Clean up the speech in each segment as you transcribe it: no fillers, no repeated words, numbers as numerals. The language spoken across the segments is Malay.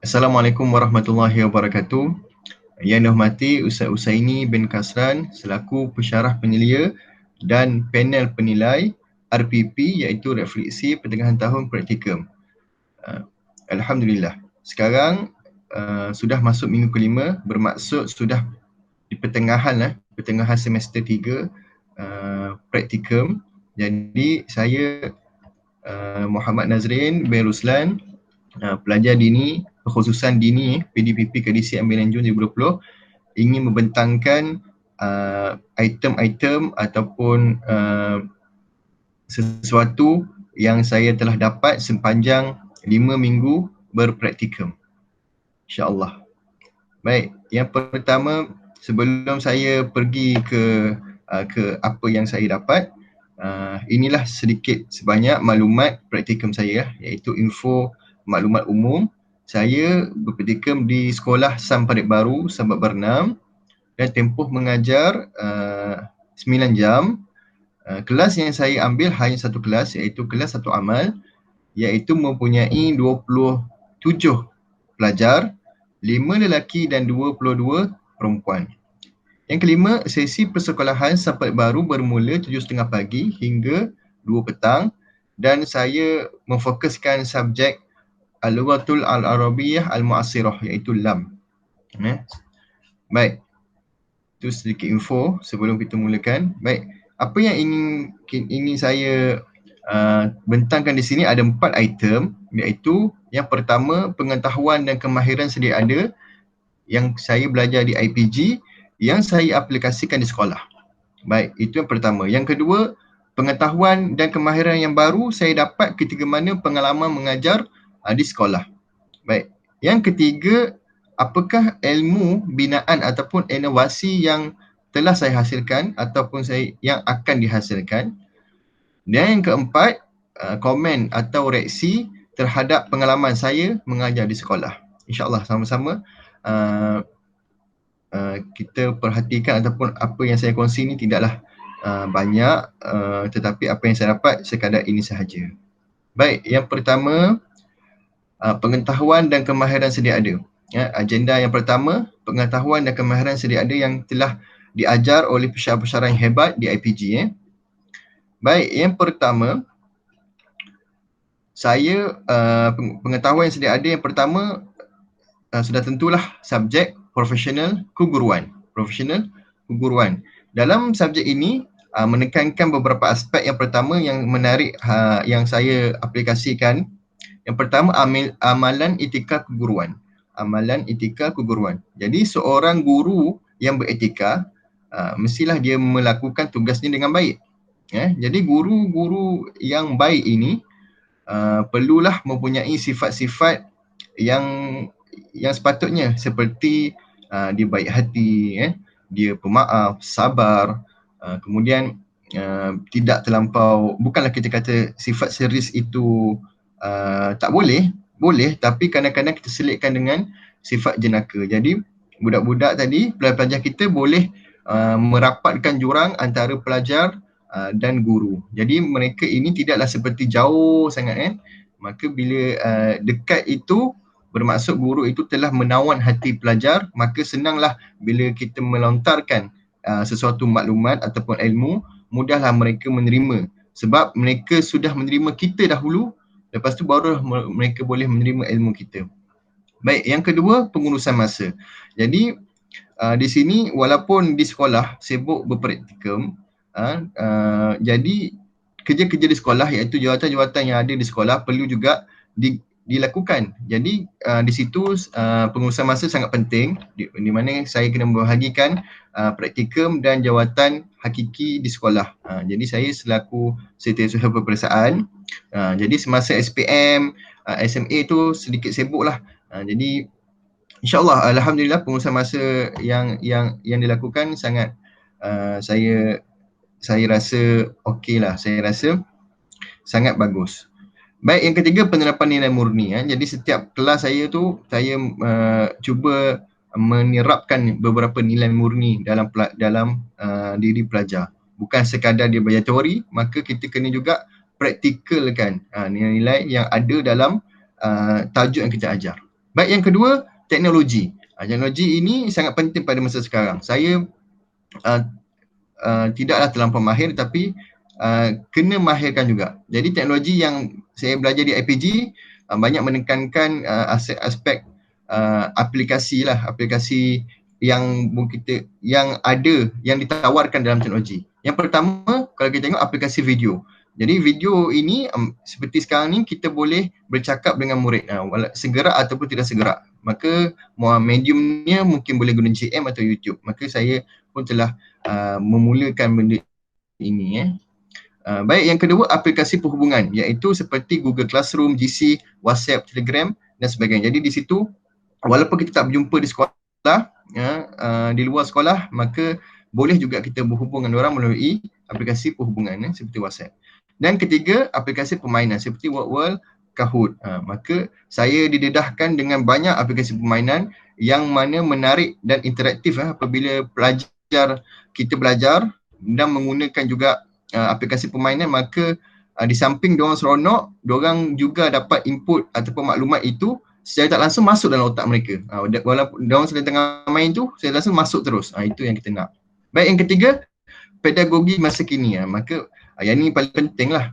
Assalamualaikum warahmatullahi wabarakatuh. Yang dihormati Ustaz Usaini bin Kasran selaku pensyarah penyelia dan panel penilai RPP iaitu Refleksi Pertengahan Tahun Praktikum. Alhamdulillah. Sekarang sudah masuk minggu kelima, bermaksud sudah di pertengahan semester 3 praktikum. Jadi saya Muhammad Nazrin bin Ruslan, pelajar dini, kekhususan dini PDPP KDC Ambilan Jun 2020, ingin membentangkan item-item ataupun sesuatu yang saya telah dapat sepanjang 5 minggu berpraktikum. InsyaAllah. Baik, yang pertama, sebelum saya pergi ke apa yang saya dapat, inilah sedikit sebanyak maklumat praktikum saya, iaitu info maklumat umum. Saya berpraktikum di Sekolah Sam Parit Baru, Sabak Bernam, dan tempoh mengajar 9 jam. Kelas yang saya ambil hanya satu kelas, iaitu kelas satu amal, iaitu mempunyai 27 pelajar, 5 lelaki dan 22 perempuan. Yang kelima, sesi persekolahan Sam Parit Baru bermula 7.30 pagi hingga 2 petang dan saya memfokuskan subjek Al-Lughatul Al-Arabiyyah Al-Mu'asirah iaitu LAM. Baik, itu sedikit info sebelum kita mulakan. Baik, apa yang ingin saya bentangkan di sini ada 4 item, iaitu yang pertama, pengetahuan dan kemahiran sedia ada yang saya belajar di IPG yang saya aplikasikan di sekolah. Baik, itu yang pertama. Yang kedua, pengetahuan dan kemahiran yang baru saya dapat ketika mana pengalaman mengajar di sekolah. Baik, yang ketiga, apakah ilmu binaan ataupun inovasi yang telah saya hasilkan ataupun yang akan dihasilkan. Dan yang keempat, komen atau reaksi terhadap pengalaman saya mengajar di sekolah. InsyaAllah sama-sama kita perhatikan ataupun apa yang saya kongsi ni tidaklah banyak, tetapi apa yang saya dapat sekadar ini sahaja. Baik, yang pertama, pengetahuan dan kemahiran sedia ada. Agenda yang pertama, pengetahuan dan kemahiran sedia ada yang telah diajar oleh pensyarah-pensyarah yang hebat di IPG. Baik, yang pertama, saya pengetahuan yang sedia ada yang pertama sudah tentulah subjek profesional keguruan. Dalam subjek ini menekankan beberapa aspek. Yang pertama yang menarik yang saya aplikasikan, yang pertama amalan etika keguruan. Jadi seorang guru yang beretika mestilah dia melakukan tugasnya dengan baik. Jadi guru-guru yang baik ini perlulah mempunyai sifat-sifat yang sepatutnya, seperti dia baik hati, dia pemaaf, sabar, kemudian tidak terlampau, bukanlah kita kata sifat serius itu tak boleh, tapi kadang-kadang kita selitkan dengan sifat jenaka. Jadi budak-budak tadi, pelajar-pelajar kita boleh merapatkan jurang antara pelajar dan guru. Jadi mereka ini tidaklah seperti jauh sangat. Maka bila dekat itu, bermaksud guru itu telah menawan hati pelajar, maka senanglah bila kita melontarkan sesuatu maklumat ataupun ilmu, mudahlah mereka menerima. Sebab mereka sudah menerima kita dahulu, lepas tu baru mereka boleh menerima ilmu kita. Baik, yang kedua, pengurusan masa. Jadi di sini walaupun di sekolah sibuk berpraktikum, jadi kerja-kerja di sekolah iaitu jawatan-jawatan yang ada di sekolah perlu juga dilakukan. Jadi di situ pengurusan masa sangat penting, di mana saya kena membahagikan praktikum dan jawatan hakiki di sekolah. Jadi saya selaku setiausaha peperiksaan, jadi semasa SPM, SMA tu sedikit sibuk lah. Jadi insyaAllah, alhamdulillah pengurusan masa yang dilakukan sangat saya rasa okey lah, saya rasa sangat bagus. Baik, yang ketiga, penerapan nilai murni. Jadi setiap kelas saya tu, saya cuba menerapkan beberapa nilai murni dalam diri pelajar. Bukan sekadar dia belajar teori, maka kita kena juga praktikalkan nilai-nilai yang ada dalam tajuk yang kita ajar. Baik, yang kedua, teknologi. Teknologi ini sangat penting pada masa sekarang. Saya uh, tidaklah terlampau mahir tapi kena mahirkan juga. Jadi teknologi yang saya belajar di IPG banyak menekankan aspek aplikasi lah, aplikasi yang kita yang ada, yang ditawarkan dalam teknologi. Yang pertama, kalau kita tengok aplikasi video. Jadi video ini seperti sekarang ni kita boleh bercakap dengan murid segerak ataupun tidak segerak. Maka mediumnya mungkin boleh guna GM atau YouTube. Maka saya pun telah memulakan benda ini. Baik, yang kedua aplikasi perhubungan, iaitu seperti Google Classroom, GC, WhatsApp, Telegram dan sebagainya. Jadi di situ walaupun kita tak berjumpa di sekolah, di luar sekolah, maka boleh juga kita berhubung dengan orang melalui aplikasi perhubungan seperti WhatsApp. Dan ketiga, aplikasi permainan seperti World, Kahoot. Maka saya didedahkan dengan banyak aplikasi permainan yang mana menarik dan interaktif apabila kita belajar dan menggunakan juga aplikasi permainan, maka di samping diorang seronok, diorang juga dapat input ataupun maklumat itu secara tak langsung masuk dalam otak mereka. Walaupun diorang sedang tengah main tu, secara langsung masuk terus. Itu yang kita nak. Baik, yang ketiga, pedagogi masa kini. Maka yang ni paling penting lah.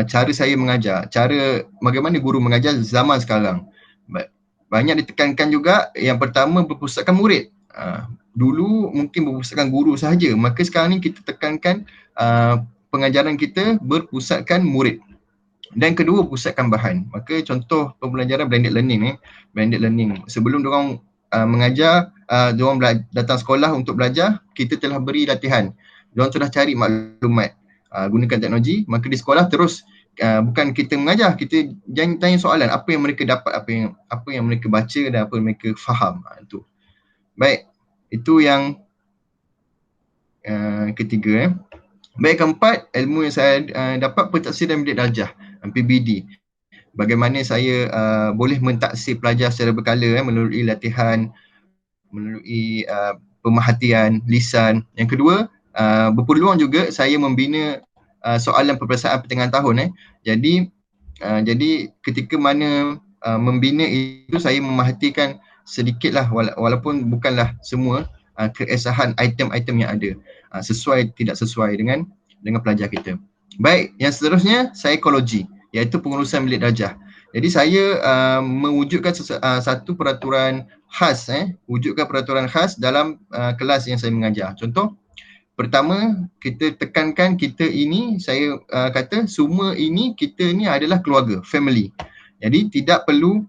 Cara saya mengajar, cara bagaimana guru mengajar zaman sekarang. Banyak ditekankan juga, yang pertama berpusatkan murid. Dulu mungkin berpusatkan guru sahaja, maka sekarang ni kita tekankan pengajaran kita berpusatkan murid. Dan kedua, pusatkan bahan. Maka contoh pembelajaran blended learning. Blended learning. Sebelum diorang mengajar, diorang datang sekolah untuk belajar, kita telah beri latihan. Diorang telah cari maklumat gunakan teknologi, maka di sekolah terus bukan kita mengajar, kita jangan tanya soalan apa yang mereka dapat, apa yang mereka baca dan apa yang mereka faham. Itu. Baik, itu yang ketiga. Baik, keempat, ilmu yang saya dapat pentadsiran bilik darjah, PBD. Bagaimana saya boleh mentaksir pelajar secara berkala melalui latihan, melalui pemerhatian, lisan. Yang kedua, berpeluang juga saya membina soalan peperiksaan pertengahan tahun. Jadi ketika mana membina itu, saya memerhatikan sedikitlah walaupun bukanlah semua keesahan item-item yang ada, sesuai tidak sesuai dengan pelajar kita. Baik, yang seterusnya psikologi, iaitu pengurusan bilik darjah. Jadi saya mewujudkan satu peraturan khas, wujudkan peraturan khas dalam kelas yang saya mengajar. Contoh, pertama, kita tekankan kita ini, saya kata semua ini, kita ni adalah keluarga, family. Jadi tidak perlu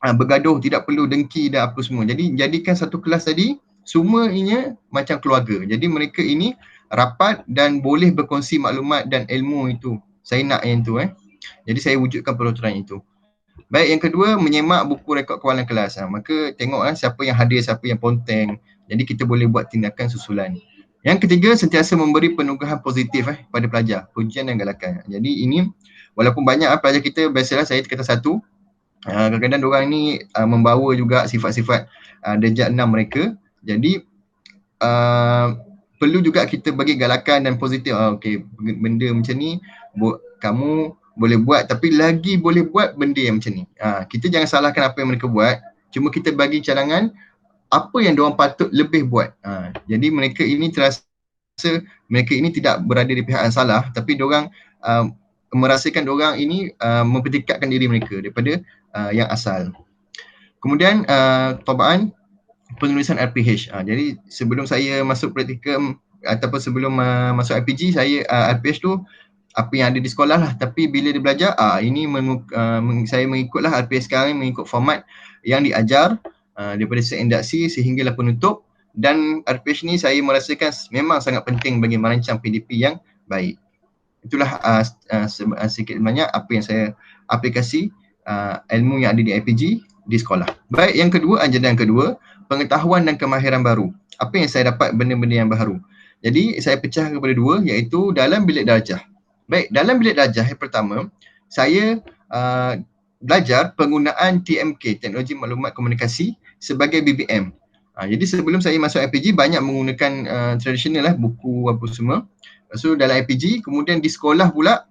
bergaduh, tidak perlu dengki dan apa semua. Jadi jadikan satu kelas tadi, semua ini macam keluarga. Jadi mereka ini rapat dan boleh berkongsi maklumat dan ilmu itu. Saya nak yang tu. Jadi saya wujudkan peraturan itu. Baik, yang kedua, menyemak buku rekod kawalan kelas. Maka tengok siapa yang hadir, siapa yang ponteng. Jadi kita boleh buat tindakan susulan. Yang ketiga, sentiasa memberi penugahan positif pada pelajar, pujian dan galakan. Jadi ini, walaupun banyak pelajar kita, biasalah saya kata satu, kadang-kadang diorang ni membawa juga sifat-sifat darjah 6 mereka. Jadi perlu juga kita bagi galakan dan positif. Okey, benda macam ni kamu boleh buat, tapi lagi boleh buat benda yang macam ni. Kita jangan salahkan apa yang mereka buat, cuma kita bagi cadangan apa yang diorang patut lebih buat. Jadi mereka ini terasa mereka ini tidak berada di pihak yang salah, tapi diorang merasakan diorang ini mempertingkatkan diri mereka daripada yang asal. Kemudian tobaan penulisan RPH. Jadi sebelum saya masuk praktikum ataupun sebelum masuk IPG, saya RPH tu apa yang ada di sekolah lah, tapi bila dia belajar ini saya mengikutlah RPH sekarang, mengikut format yang diajar daripada seindaksi sehinggalah penutup. Dan RPH ni saya merasakan memang sangat penting bagi merancang PDP yang baik. Itulah sedikit banyak apa yang saya aplikasi ilmu yang ada di IPG di sekolah. Baik, yang kedua, ajaran yang kedua, pengetahuan dan kemahiran baru. Apa yang saya dapat benda-benda yang baru. Jadi saya pecah kepada dua, iaitu dalam bilik darjah. Baik, dalam bilik darjah yang pertama, saya belajar penggunaan TMK, Teknologi Maklumat Komunikasi, sebagai BBM. Jadi sebelum saya masuk IPG, banyak menggunakan tradisional lah, buku apa semua. So dalam IPG, kemudian di sekolah pula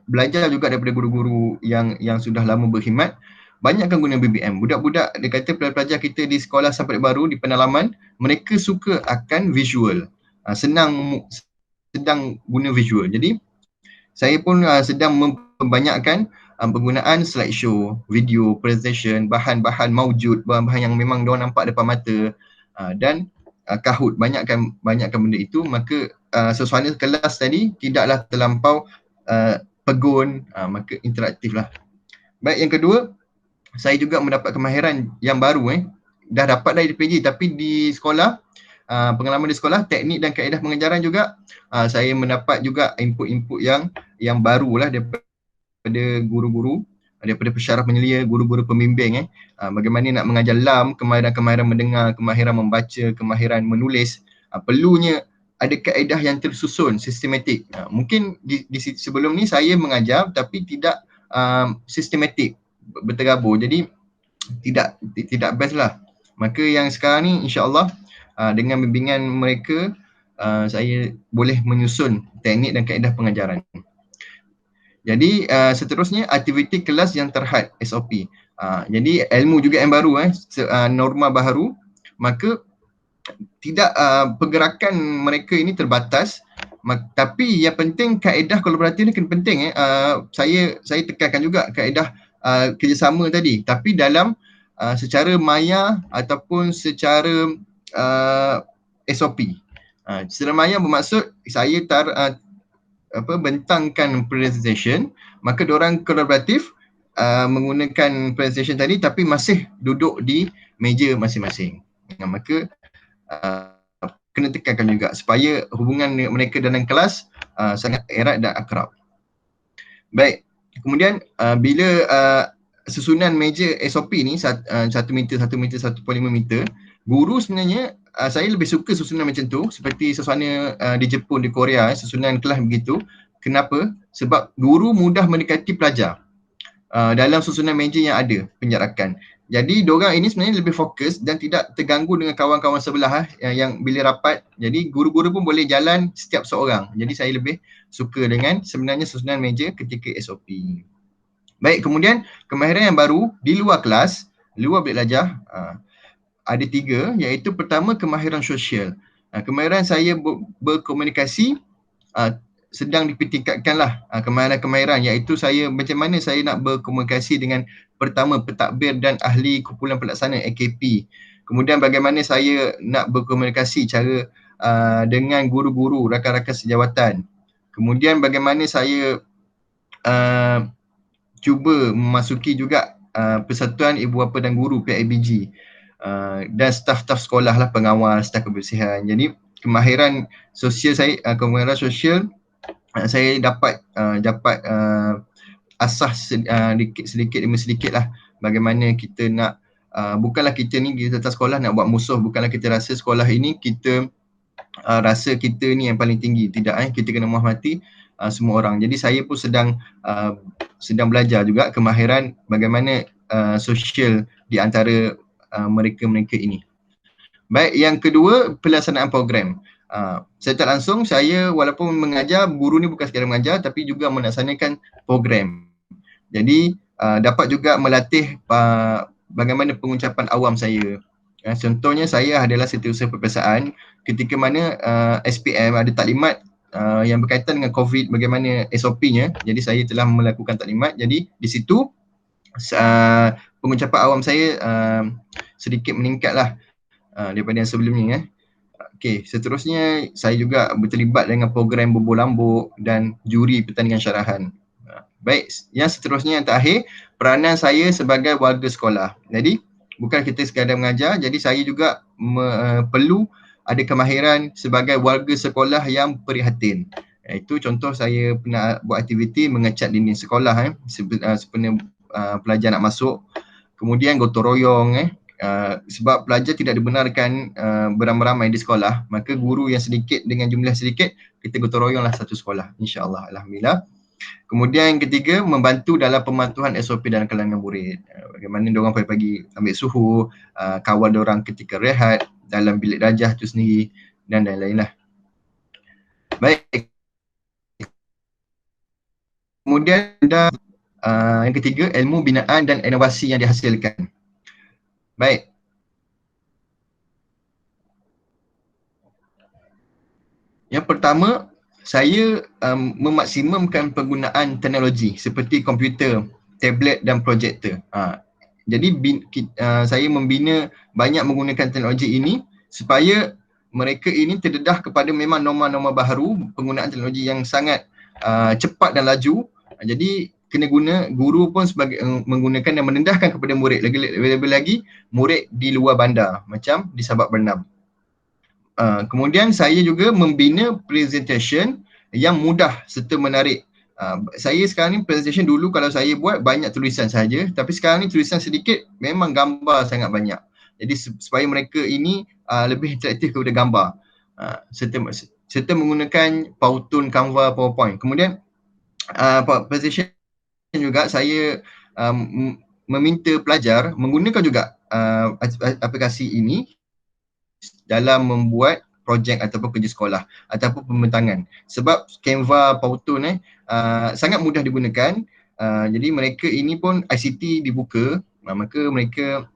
belajar juga daripada guru-guru yang sudah lama berkhidmat, banyakkan guna BBM. Budak-budak, dia kata pelajar-pelajar kita di sekolah sampai baru di pendalaman, mereka suka akan visual. Sedang guna visual. Jadi saya pun sedang memperbanyakkan penggunaan slideshow, video, presentation, bahan-bahan maujud, bahan-bahan yang memang diorang nampak depan mata, dan Kahoot, banyakkan benda itu, maka suasana kelas tadi tidaklah terlampau pegun, maka interaktif lah. Baik, yang kedua, saya juga mendapat kemahiran yang baru, dah dapat dari PJ, tapi di sekolah, pengalaman di sekolah, teknik dan kaedah pengajaran juga, saya mendapat juga input-input yang baru lah daripada guru-guru, daripada pensyarah penyelia, guru-guru pembimbing, bagaimana nak mengajar LAM, kemahiran mendengar, kemahiran membaca, kemahiran menulis, perlunya ada kaedah yang tersusun, sistematik. Mungkin di sebelum ni saya mengajar tapi tidak sistematik, berterabur, jadi tidak best lah. Maka yang sekarang ni insya-Allah dengan bimbingan mereka, saya boleh menyusun teknik dan kaedah pengajaran. Jadi seterusnya aktiviti kelas yang terhad, SOP. Jadi ilmu juga yang baru, norma baharu, maka tidak pergerakan mereka ini terbatas, tapi yang penting kaedah kolaboratif ni kena penting. Saya tekankan juga kaedah kerjasama tadi, tapi dalam secara maya ataupun secara SOP. Secara maya bermaksud saya bentangkan presentation, maka diorang kolaboratif menggunakan presentation tadi tapi masih duduk di meja masing-masing. Maka kena tekankan juga supaya hubungan mereka dalam kelas sangat erat dan akrab. Baik, kemudian bila susunan meja SOP ni 1 meter, 1 meter, 1.5 meter, guru sebenarnya saya lebih suka susunan macam tu, seperti suasana di Jepun, di Korea, susunan kelas begitu. Kenapa? Sebab guru mudah mendekati pelajar dalam susunan meja yang ada penjarakan. Jadi diorang ini sebenarnya lebih fokus dan tidak terganggu dengan kawan-kawan sebelah yang bila rapat. Jadi guru-guru pun boleh jalan setiap seorang. Jadi saya lebih suka dengan sebenarnya susunan meja ketika SOP. Baik, kemudian kemahiran yang baru di luar kelas, luar bilik belajar, ada 3, iaitu pertama kemahiran sosial. Kemahiran saya berkomunikasi sedang dipertingkatkan lah kemahiran-kemahiran, iaitu saya macam mana saya nak berkomunikasi dengan pertama pentadbir dan ahli kumpulan pelaksana AKP. Kemudian bagaimana saya nak berkomunikasi cara dengan guru-guru, rakan-rakan sejawatan. Kemudian bagaimana saya cuba memasuki juga Persatuan Ibu Bapa dan Guru PIBG dan staf-staf sekolah lah, pengawal, staf kebersihan. Jadi kemahiran sosial saya, kemahiran sosial saya dapat asah sedikit demi sedikit lah bagaimana kita nak bukanlah kita ni kita datang sekolah nak buat musuh, bukanlah kita rasa sekolah ini kita rasa kita ni yang paling tinggi, tidak, kita kena menghormati semua orang. Jadi saya pun sedang belajar juga kemahiran bagaimana sosial di antara mereka-mereka ini. Baik, yang kedua, pelaksanaan program. Saya tak langsung, saya walaupun mengajar, guru ni bukan sekadar mengajar tapi juga melaksanakan program. Jadi dapat juga melatih bagaimana pengucapan awam saya. Contohnya saya adalah setiausaha perpiasaan, ketika mana SPM ada taklimat yang berkaitan dengan COVID, bagaimana SOP-nya. Jadi saya telah melakukan taklimat, jadi di situ pengucapan awam saya sedikit meningkatlah daripada yang sebelumnya. Okey, seterusnya saya juga berterlibat dengan program Bumbul Lambuk dan juri pertandingan syarahan. Baik, yang seterusnya yang terakhir, peranan saya sebagai warga sekolah. Jadi bukan kita sekadar mengajar, jadi saya juga perlu ada kemahiran sebagai warga sekolah yang prihatin. Itu contoh saya pernah buat aktiviti mengecat dinding sekolah sebenarnya pelajar nak masuk. Kemudian gotong royong sebab pelajar tidak dibenarkan beramai-ramai di sekolah, maka guru yang sedikit dengan jumlah sedikit kita gotong royonglah satu sekolah, insya-Allah, alhamdulillah. Kemudian yang ketiga, membantu dalam pemantauan SOP dalam kalangan murid. Bagaimana diorang pagi-pagi ambil suhu, kawal diorang ketika rehat dalam bilik darjah tu sendiri dan lain-lain lah. Baik. Kemudian yang ketiga, ilmu binaan dan inovasi yang dihasilkan. Baik. Yang pertama, saya memaksimumkan penggunaan teknologi seperti komputer, tablet dan projektor. Jadi saya membina banyak menggunakan teknologi ini supaya mereka ini terdedah kepada memang norma-norma baharu, penggunaan teknologi yang sangat cepat dan laju. Jadi kena guna guru pun sebagai menggunakan dan menendahkan kepada murid, lebih-lebih lagi murid di luar bandar macam di Sabak Bernam. Kemudian saya juga membina presentation yang mudah serta menarik. Saya sekarang ni presentation, dulu kalau saya buat banyak tulisan saja, tapi sekarang ni tulisan sedikit, memang gambar sangat banyak. Jadi supaya mereka ini lebih interaktif kepada gambar. Serta menggunakan Powtoon, Canva, PowerPoint. Kemudian presentation juga saya meminta pelajar menggunakan juga aplikasi ini dalam membuat projek ataupun kerja sekolah ataupun pembentangan. Sebab Canva, Powtoon sangat mudah digunakan. Jadi mereka ini pun ICT dibuka, maka mereka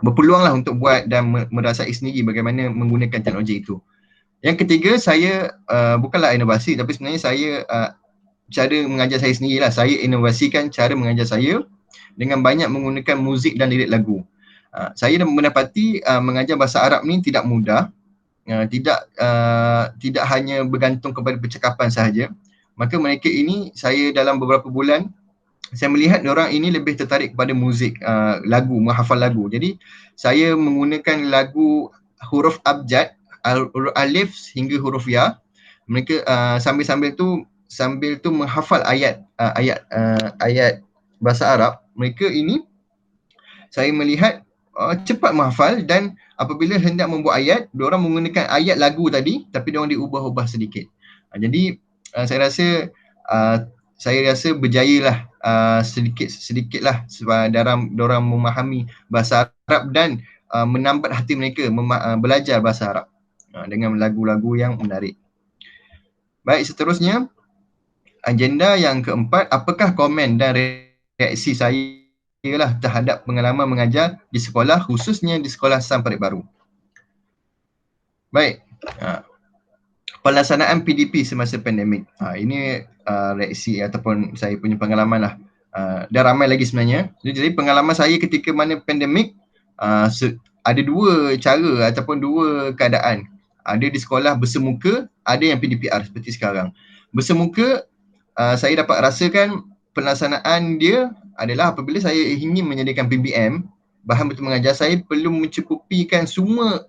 berpeluanglah untuk buat dan merasai sendiri bagaimana menggunakan teknologi itu. Yang ketiga, saya bukanlah inovasi, tapi sebenarnya saya cara mengajar saya sendirilah. Saya inovasikan cara mengajar saya dengan banyak menggunakan muzik dan lirik lagu. Saya mendapati mengajar bahasa Arab ni tidak mudah, tidak hanya bergantung kepada percakapan sahaja. Maka mereka ini, saya dalam beberapa bulan saya melihat orang ini lebih tertarik kepada muzik, lagu, menghafal lagu. Jadi saya menggunakan lagu huruf abjad, alif hingga huruf ya. Mereka sambil tu menghafal ayat bahasa Arab. Mereka ini saya melihat cepat menghafal, dan apabila hendak membuat ayat, diorang menggunakan ayat lagu tadi tapi diorang diubah-ubah sedikit. Jadi saya rasa berjayalah sedikit-sedikitlah dalam diorang memahami bahasa Arab dan menambat hati mereka belajar bahasa Arab dengan lagu-lagu yang menarik. Baik, seterusnya agenda yang keempat, apakah komen dan reaksi saya terhadap pengalaman mengajar di sekolah, khususnya di sekolah Sam Parit Baru. Baik, pelaksanaan PDP semasa pandemik. Ini reaksi ataupun saya punya pengalaman lah. Dan ramai lagi sebenarnya. Jadi pengalaman saya ketika mana pandemik, ada dua cara ataupun dua keadaan. Ada di sekolah bersemuka, ada yang PDPR seperti sekarang. Bersemuka, saya dapat rasakan pelaksanaan dia adalah apabila saya ingin menyediakan BBM, bahan betul mengajar, saya perlu mencukupikan semua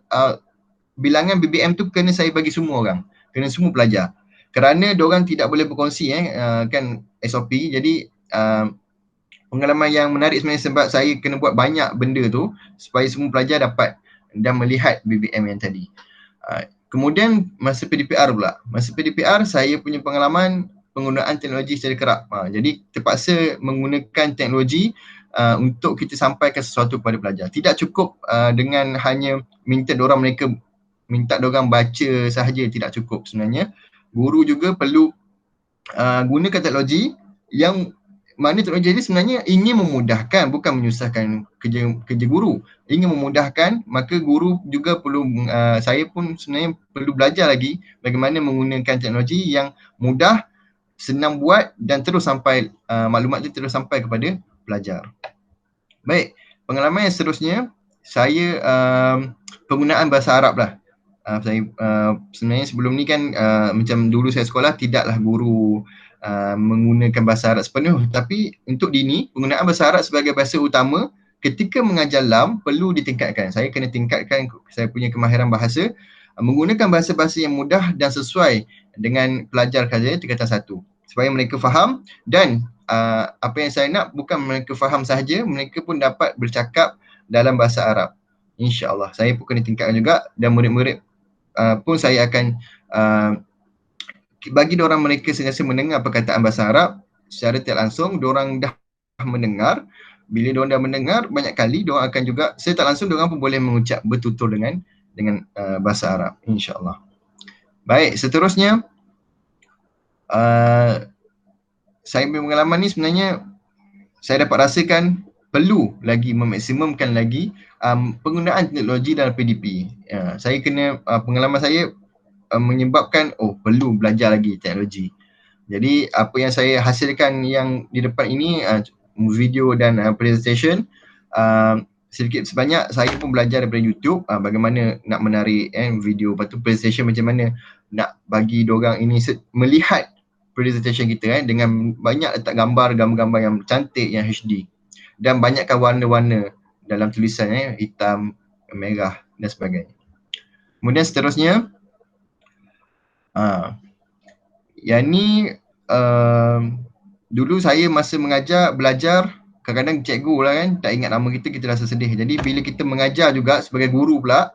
bilangan BBM tu kena saya bagi semua orang, kena semua pelajar. Kerana diorang tidak boleh berkongsi kan SOP. Jadi pengalaman yang menarik sebenarnya sebab saya kena buat banyak benda tu supaya semua pelajar dapat dan melihat BBM yang tadi. Kemudian masa PDPR pula. Masa PDPR saya punya pengalaman penggunaan teknologi secara kerap. Jadi terpaksa menggunakan teknologi untuk kita sampaikan sesuatu kepada pelajar. Tidak cukup dengan hanya minta diorang baca sahaja, tidak cukup sebenarnya. Guru juga perlu gunakan teknologi yang mana teknologi ini sebenarnya ingin memudahkan, bukan menyusahkan kerja guru. Ingin memudahkan, maka guru juga perlu, saya pun sebenarnya perlu belajar lagi bagaimana menggunakan teknologi yang mudah, senang buat dan terus sampai, maklumat itu terus sampai kepada pelajar. Baik, pengalaman yang seterusnya, saya penggunaan bahasa Arab lah. Saya sebenarnya sebelum ni kan macam dulu saya sekolah tidaklah guru menggunakan bahasa Arab sepenuh, tapi untuk dini penggunaan bahasa Arab sebagai bahasa utama ketika mengajar LAM perlu ditingkatkan. Saya kena tingkatkan saya punya kemahiran bahasa, menggunakan bahasa-bahasa yang mudah dan sesuai dengan pelajar saya tingkatan 1 supaya mereka faham, dan apa yang saya nak bukan mereka faham sahaja, mereka pun dapat bercakap dalam bahasa Arab. InsyaAllah saya pun kena tingkatkan juga, dan murid-murid pun saya akan bagi diorang mereka sentiasa mendengar perkataan bahasa Arab secara tidak langsung. Diorang dah mendengar, bila diorang dah mendengar banyak kali, diorang akan juga secara tak langsung diorang pun boleh mengucap bertutur dengan bahasa Arab, insyaAllah. Baik, seterusnya saya punya pengalaman ni sebenarnya saya dapat rasakan perlu lagi memaksimumkan lagi penggunaan teknologi dalam PDP. Saya kena pengalaman saya menyebabkan perlu belajar lagi teknologi. Jadi apa yang saya hasilkan yang di depan ini video dan presentation, sedikit sebanyak saya pun belajar daripada YouTube bagaimana nak menarik video, lepas tu presentation macam mana nak bagi diorang ini melihat presentation kita dengan banyak letak gambar-gambar yang cantik, yang HD, dan banyakkan warna-warna dalam tulisan hitam, merah dan sebagainya. Kemudian seterusnya yang ni dulu saya masa belajar, kadang-kadang cikgu lah kan tak ingat nama kita, kita rasa sedih. Jadi bila kita mengajar juga sebagai guru pula,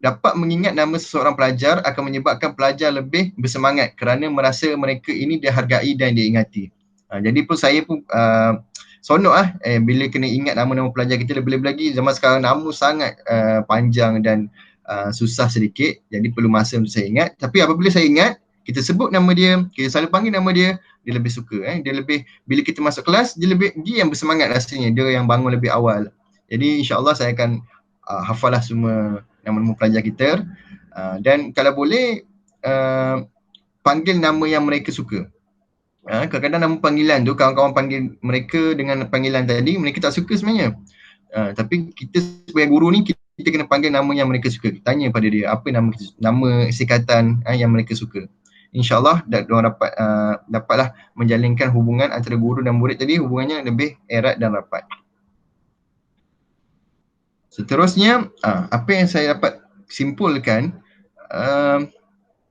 dapat mengingat nama seseorang pelajar akan menyebabkan pelajar lebih bersemangat kerana merasa mereka ini dihargai dan diingati. Jadi pun saya pun sonok bila kena ingat nama-nama pelajar kita. Lebih-lebih lagi zaman sekarang nama sangat panjang dan susah sedikit, jadi perlu masa untuk saya ingat. Tapi apabila saya ingat, kita sebut nama dia, kita selalu panggil nama dia, dia lebih suka. Dia lebih, bila kita masuk kelas, dia yang bersemangat rasanya, dia yang bangun lebih awal. Jadi insyaAllah saya akan hafal lah semua nama-nama pelajar kita, dan kalau boleh panggil nama yang mereka suka. Kadang-kadang nama panggilan tu, kawan-kawan panggil mereka dengan panggilan tadi, mereka tak suka sebenarnya. Tapi kita sebagai guru ni, kita kena panggil nama yang mereka suka. Tanya pada dia apa nama sikatan yang mereka suka. InsyaAllah diorang dapatlah menjalinkan hubungan antara guru dan murid tadi, hubungannya lebih erat dan rapat. Seterusnya, apa yang saya dapat simpulkan,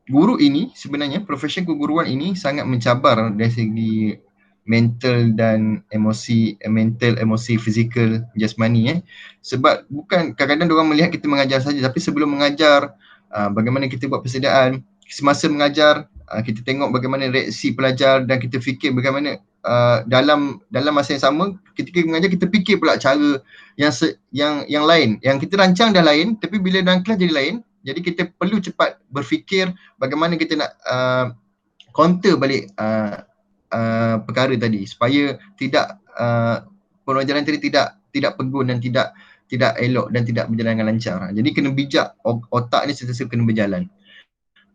guru ini sebenarnya, profesi keguruan ini sangat mencabar dari segi mental dan emosi, fizikal, jasmani. Sebab bukan, kadang-kadang diorang melihat kita mengajar saja, tapi sebelum mengajar, bagaimana kita buat persediaan, semasa mengajar, kita tengok bagaimana reaksi pelajar dan kita fikir bagaimana dalam masa yang sama, ketika mengajar kita fikir pula cara yang lain. Yang kita rancang dah lain, tapi bila dalam kelas jadi lain. Jadi kita perlu cepat berfikir bagaimana kita nak counter balik perkara tadi supaya tidak pengajaran tadi tidak pegun dan tidak elok dan tidak berjalan dengan lancar. Jadi kena bijak, otak ni sentiasa kena berjalan.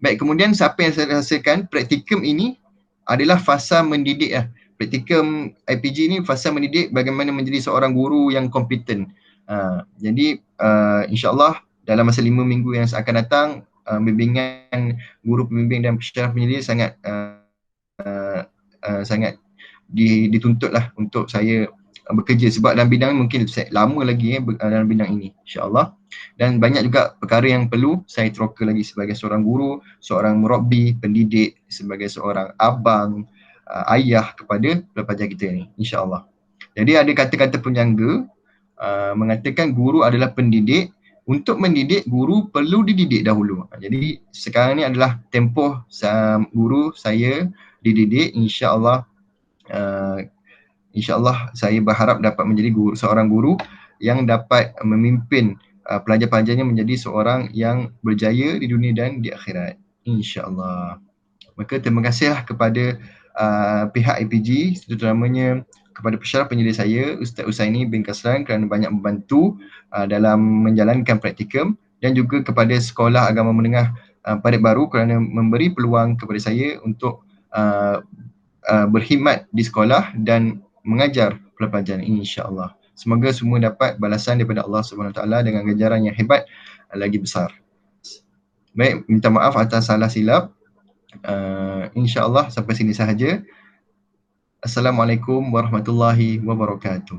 Baik, kemudian siapa yang saya rasakan praktikum ini adalah fasa mendidik Praktikum IPG ni fasa mendidik bagaimana menjadi seorang guru yang kompeten. Jadi insyaAllah dalam masa 5 minggu yang akan datang, bimbingan guru pembimbing dan pensyarah pendidik sangat dituntutlah untuk saya bekerja, sebab dalam bidang mungkin lama lagi dalam bidang ini insyaAllah. Dan banyak juga perkara yang perlu saya teroka lagi sebagai seorang guru, seorang murabbi, pendidik, sebagai seorang abang, ayah kepada pelajar kita ni insyaAllah. Jadi ada kata-kata penjangga mengatakan guru adalah pendidik. Untuk mendidik, guru perlu dididik dahulu. Jadi sekarang ni adalah tempoh guru saya dididik. InsyaAllah saya berharap dapat menjadi seorang guru yang dapat memimpin pelajar-pelajarnya menjadi seorang yang berjaya di dunia dan di akhirat, insyaAllah. Maka terima kasihlah kepada pihak IPG, terutamanya kepada pensyarah pendidik saya, Ustaz Usaini bin Kasran, kerana banyak membantu dalam menjalankan praktikum, dan juga kepada Sekolah Agama Menengah Parit Baru kerana memberi peluang kepada saya untuk berkhidmat di sekolah dan mengajar pelajaran ini insyaAllah. Semoga semua dapat balasan daripada Allah SWT dengan ganjaran yang hebat lagi besar. Baik, minta maaf atas salah silap. InsyaAllah sampai sini sahaja. Assalamualaikum warahmatullahi wabarakatuh.